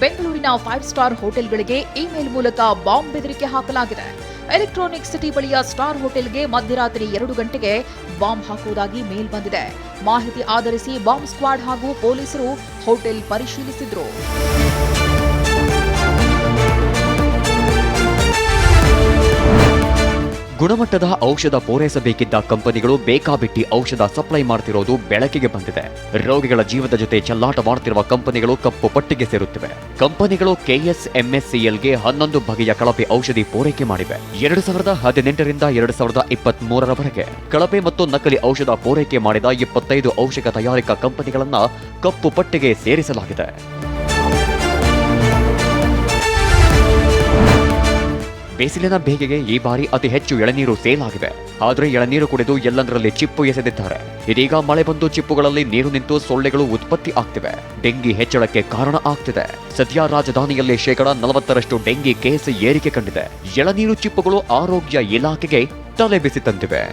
ಬೆಂಗಳೂರಿನ 5 star ಹೋಟೆಲ್ಗಳಿಗೆ email ಮೂಲಕ bomb ಬೆದರಿಕೆ ಹಾಕಲಾಗಿದೆ. ಎಲೆಕ್ಟ್ರಾನಿಕ್ ಸಿಟಿ ಬಳಿಯ ಸ್ಟಾರ್ ಹೋಟೆಲ್ಗೆ ಮಧ್ಯರಾತ್ರಿ 2 ಗಂಟೆಗೆ ಬಾಂಬ್ ಹಾಕುವುದಾಗಿ ಮೇಲ್ ಬಂದಿದೆ. ಮಾಹಿತಿ ಆಧರಿಸಿ ಬಾಂಬ್ ಸ್ಕ್ವಾಡ್ ಹಾಗೂ ಪೊಲೀಸರು ಹೋಟೆಲ್ ಪರಿಶೀಲಿಸಿದ್ರು. ಗುಣಮಟ್ಟದ ಔಷಧ ಪೂರೈಸಬೇಕಿದ್ದ ಕಂಪನಿಗಳು ಬೇಕಾಬಿಟ್ಟಿ ಔಷಧ ಸಪ್ಲೈ ಮಾಡ್ತಿರೋದು ಬೆಳಕಿಗೆ ಬಂದಿದೆ. ರೋಗಿಗಳ ಜೀವದ ಜೊತೆ ಚೆಲ್ಲಾಟವಾಡ್ತಿರುವ ಕಂಪನಿಗಳು ಕಪ್ಪು ಪಟ್ಟಿಗೆ ಸೇರುತ್ತಿವೆ. ಕಂಪನಿಗಳು KSMSCLಗೆ 11 ಬಗೆಯ ಕಳಪೆ ಔಷಧಿ ಪೂರೈಕೆ ಮಾಡಿವೆ. 2018 ರಿಂದ 2023ರವರೆಗೆ ಕಳಪೆ ಮತ್ತು ನಕಲಿ ಔಷಧ ಪೂರೈಕೆ ಮಾಡಿದ 25 ಔಷಧ ತಯಾರಿಕಾ ಕಂಪನಿಗಳನ್ನ ಕಪ್ಪು ಪಟ್ಟಿಗೆ ಸೇರಿಸಲಾಗಿದೆ. ಬೇಸಿಲಿನ ಬೇಗೆಗೆ ಈ ಬಾರಿ ಅತಿ ಹೆಚ್ಚು ಎಳನೀರು ಸೇಲ್ ಆಗಿವೆ. ಆದರೆ ಎಳನೀರು ಕುಡಿದು ಎಲ್ಲಂದರಲ್ಲಿ ಚಿಪ್ಪು ಎಸೆದಿದ್ದಾರೆ. ಇದೀಗ ಮಳೆ ಬಂದು ಚಿಪ್ಪುಗಳಲ್ಲಿ ನೀರು ನಿಂತು ಸೊಳ್ಳೆಗಳು ಉತ್ಪತ್ತಿ ಆಗ್ತಿವೆ. ಡೆಂಗಿ ಹೆಚ್ಚಳಕ್ಕೆ ಕಾರಣ ಆಗ್ತಿದೆ. ಸದ್ಯ ರಾಜಧಾನಿಯಲ್ಲಿ 40% ಡೆಂಗಿ ಕೇಸ್ ಏರಿಕೆ ಕಂಡಿದೆ. ಎಳನೀರು ಚಿಪ್ಪುಗಳು ಆರೋಗ್ಯ ಇಲಾಖೆಗೆ ತಲೆಬಿಸಿ ತಂದಿವೆ.